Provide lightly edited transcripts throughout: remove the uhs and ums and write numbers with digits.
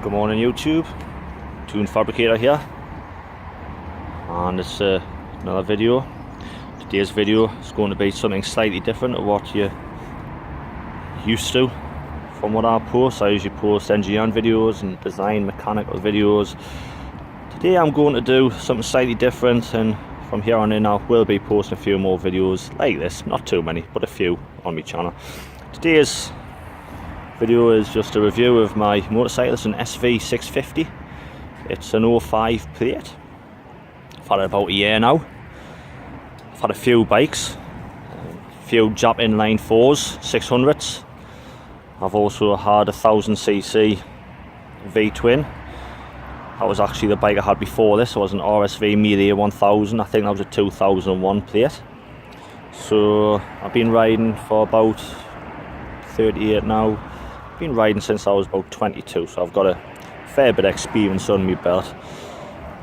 Good morning YouTube, Tune Fabricator here, and it's another video. Today's video is going to be something slightly different to what you're used to from what I post. I usually post engineering videos and design mechanical videos. Today I'm going to do something slightly different, and from here on in I will be posting a few more videos like this, not too many but a few on my channel. Today's video is just a review of my motorcycle. It's an SV650. It's an 05 plate. I've had it about a year now. I've had a few bikes, a few Jap inline 4s, 600s. I've also had a 1000cc V-twin. That was actually the bike I had before this. It was an RSV Media 1000. I think that was a 2001 plate. So I've been riding for about 38 now. Been riding since I was about 22, so I've got a fair bit of experience on my belt.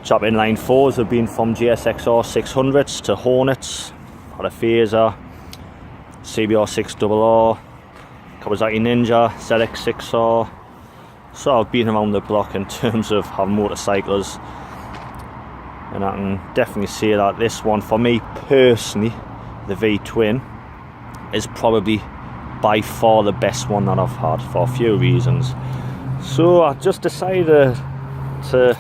Jap inline 4s have been from GSXR 600s to Hornets, had a Phaser, CBR 6RR, Kawasaki Ninja, ZX6R. So I've been around the block in terms of having motorcycles, and I can definitely say that this one, for me personally, the V-twin, is probably by far the best one that I've had for a few reasons. So I just decided to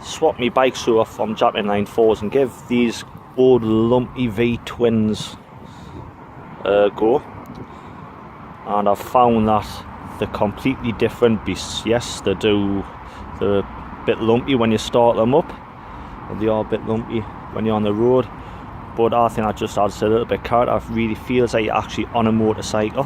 swap my bikes over from Jap inline 4s and give these old lumpy V-twins a go, and I've found that they're completely different beasts. Yes, they're a bit lumpy when you start them up, and they are a bit lumpy when you're on the road, but I think that just adds a little bit of character. It really feels like you're actually on a motorcycle.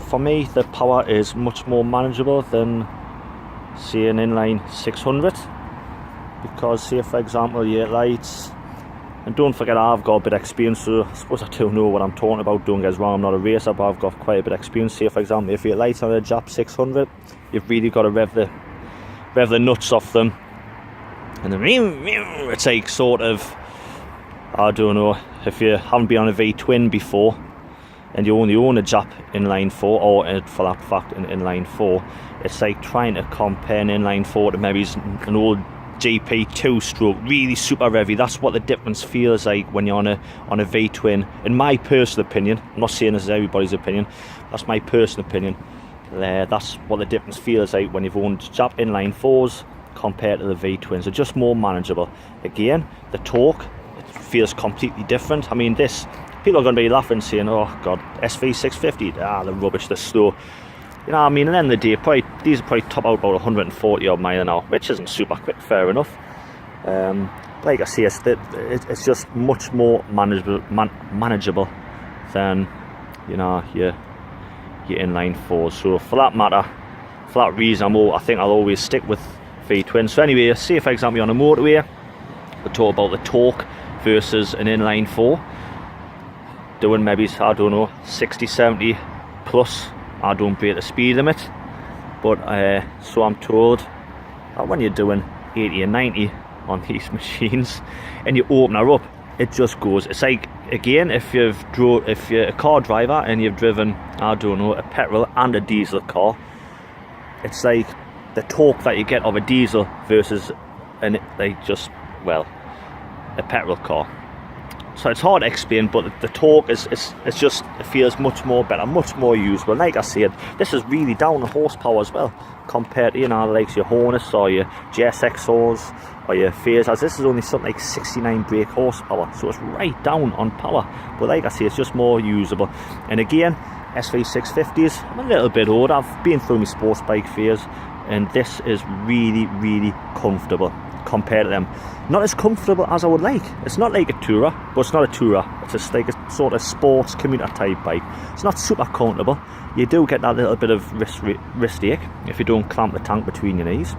For me, the power is much more manageable than, say, an inline 600, because, say for example, your lights, and don't forget I've got a bit of experience, so I suppose I do know what I'm talking about. Don't get us wrong, I'm not a racer, but I've got quite a bit of experience. Say for example, if your lights on a Jap 600, you've really got to rev the nuts off them, and then it's like sort of, I don't know, if you haven't been on a V-twin before and you only own a Jap inline 4, or for that fact an inline 4, it's like trying to compare an inline 4 to maybe an old GP 2-stroke, really super revvy. That's what the difference feels like when you're on a V-twin, in my personal opinion. I'm not saying this is everybody's opinion, that's my personal opinion. That's what the difference feels like when you've owned Jap inline 4s compared to the V-twins. They're just more manageable. Again, the torque, it feels completely different. I mean, people are going to be laughing, saying, oh god, SV650, they're rubbish, they're slow. You know what I mean? And at the end of the day, these are probably top out about 140 odd mile an hour, which isn't super quick, fair enough. Like I say, it's just much more manageable than, you know, your inline 4. So for that matter, for that reason, I think I'll always stick with V-twin. So anyway, say for example you're on a motorway, we talk about the torque versus an inline 4, doing maybe, I don't know, 60, 70 plus. I don't beat the speed limit, but so I'm told that when you're doing 80 and 90 on these machines and you open her up, it just goes. It's like, again, if you're a car driver and you've driven, I don't know, a petrol and a diesel car, it's like the torque that you get of a diesel versus a petrol car. So it's hard to explain, but the torque it's just, it feels much more better, much more usable. And like I said, this is really down on horsepower as well, compared to, you know, like your Hornets or your GSXRs or your Phasers. This is only something like 69 brake horsepower, so it's right down on power. But like I say, it's just more usable. And again, SV650s, I'm a little bit old. I've been through my sports bike phase, and this is really, really comfortable compared to them. Not as comfortable as I would like. It's not like a tourer, but it's not a tourer. It's just like a sort of sports commuter type bike. It's not super comfortable. You do get that little bit of wrist ache if you don't clamp the tank between your knees.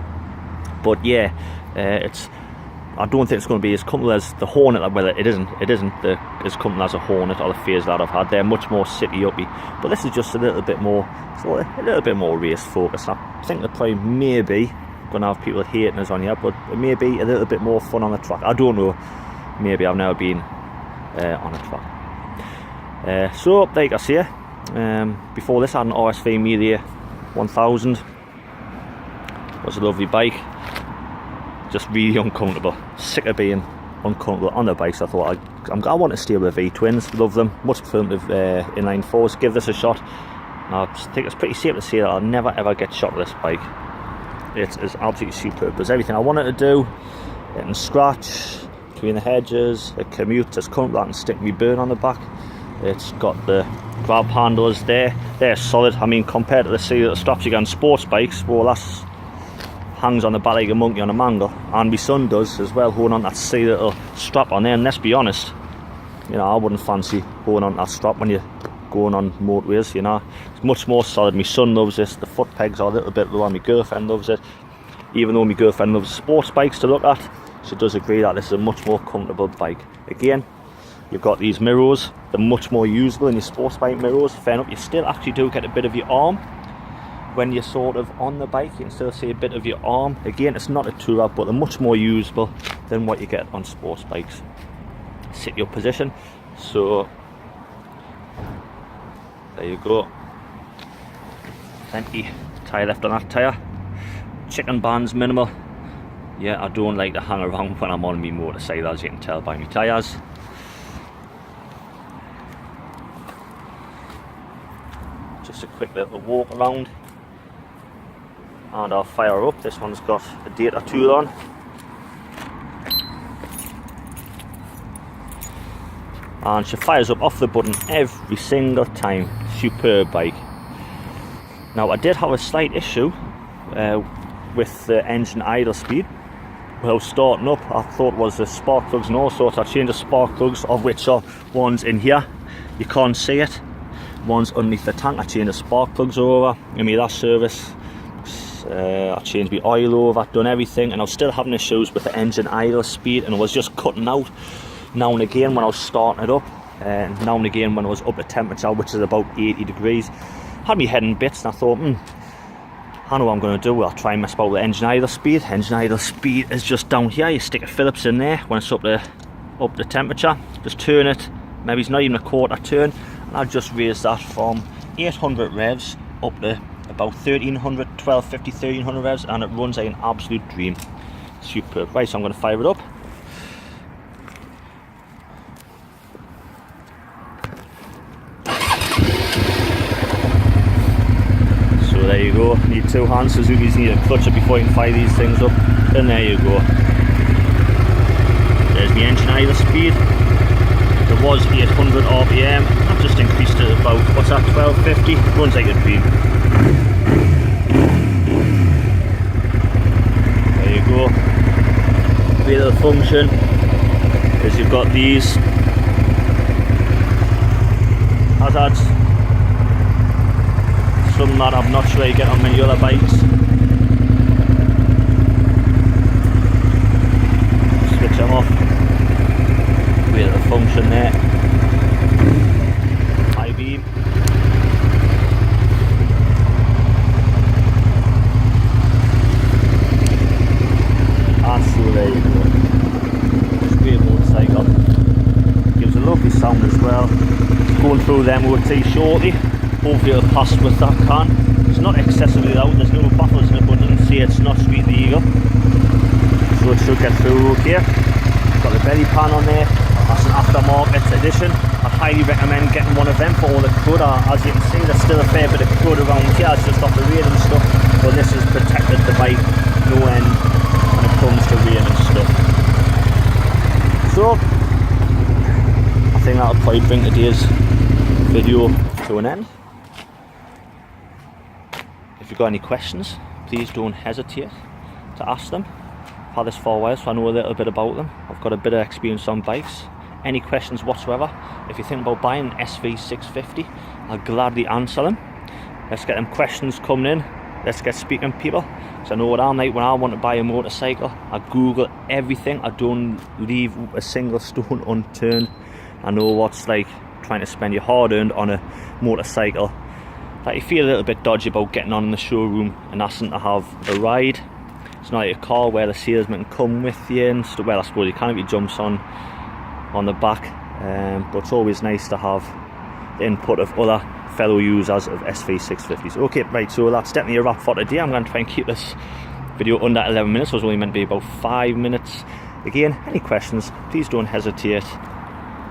But yeah, I don't think it's going to be as comfortable as the Hornet. Well, it isn't as comfortable as a Hornet or the Phaser that I've had. They're much more city uppy, but this is just a little bit more, race focused. I think they're probably maybe going to have people hating us on here, but it may be a little bit more fun on the track. I don't know, maybe I've never been on a track. So like I say, Before this I had an RSV Media 1000. It was a lovely bike, just really uncomfortable. Sick of being uncomfortable on the bikes. I thought I want to steer with the V-twins, love them, much prefer them to inline fours. Give this a shot. Now, I think it's pretty safe to say that I'll never ever get shot with this bike. It is absolutely superb. It does everything I wanted to do. It can scratch between the hedges, it commutes, it's comfortable, I can stick me burn on the back. It's got the grab handles there, they're solid. I mean, compared to the seat that stops you on sports bikes, well, that's hangs on the back like a monkey on a mangle, and my son does as well, holding on that silly little strap on there. And let's be honest, you know, I wouldn't fancy holding on that strap when you're going on motorways, you know. It's much more solid. My son loves this. The foot pegs are a little bit low, and my girlfriend loves it. Even though my girlfriend loves sports bikes to look at, she does agree that this is a much more comfortable bike. Again, you've got these mirrors, they're much more usable than your sports bike mirrors. Fair enough, you still actually do get a bit of your arm when you're sort of on the bike. You can still see a bit of your arm. Again, it's not a tool, but they're much more usable than what you get on sports bikes. Sit your position. So there you go. Plenty tyre left on that tyre. Chicken bands minimal. Yeah, I don't like to hang around when I'm on my motorcycle, as you can tell by my tyres. Just a quick little walk around. And I'll fire up. This one's got a data tool on. And she fires up off the button every single time. Superb bike. Now, I did have a slight issue with the engine idle speed. When I was starting up, I thought it was the spark plugs and all sorts. I changed the spark plugs, of which are one's in here. You can't see it. One's underneath the tank. I changed the spark plugs over in my last service. I changed my oil over, done everything, and I was still having issues with the engine idle speed, and it was just cutting out now and again when I was starting it up, and now and again when I was up at temperature, which is about 80 degrees. Had me head in bits, and I thought, I know what I'm going to do. I'll try and mess about with the engine idle speed. Engine idle speed is just down here. You stick a Phillips in there when it's up the temperature, just turn it, maybe it's not even a quarter turn, and I'll just raise that from 800 revs up to about 1300, 1250, 1300 revs, and it runs like an absolute dream. Superb. Right, so I'm going to fire it up. So there you go. Need two hands. Suzuki's need a clutch it before you can fire these things up. And there you go. There's the engine idle speed. It was 800 RPM. I've just increased it about, what's that, 1250. Runs like a dream. There you go. The other function is you've got these hazards. Something that I'm not sure you get on many other bikes. Switch them off. The other function there. High beam. So there you go. It's a great motorcycle. Gives a lovely sound as well. Going through them MOT shortly. Hopefully it'll pass with that can. It's not excessively loud, there's no baffles in it, but it doesn't say it's not street legal. So it should get through okay. Got the belly pan on there. That's an aftermarket edition. I'd highly recommend getting one of them for all the crud. As you can see, there's still a fair bit of crud around here. It's just off the rain and stuff. But this has protected the bike no end when it comes to rain and stuff. So I think that'll probably bring today's video to an end. If you've got any questions, please don't hesitate to ask them. I've had this for a while, so I know a little bit about them. I've got a bit of experience on bikes. Any questions whatsoever, if you think about buying an SV650, I'll gladly answer them. Let's get them questions coming in. Let's get speaking to people. So I know what I'm like when I want to buy a motorcycle. I Google everything. I don't leave a single stone unturned. I know what's like trying to spend your hard-earned on a motorcycle that you feel a little bit dodgy about getting on in the showroom and asking to have a ride. It's not like a car where the salesman can come with you and stuff. Well, I suppose you can if he jumps on the back, but it's always nice to have the input of other fellow users of SV650s. Okay, right, so that's definitely a wrap for today. I'm going to try and keep this video under 11 minutes. It was only meant to be about 5 minutes. Again, any questions, please don't hesitate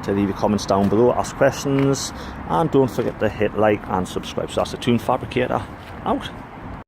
to leave your comments down below, ask questions, and don't forget to hit like and subscribe. So that's the Toon Fabricator out.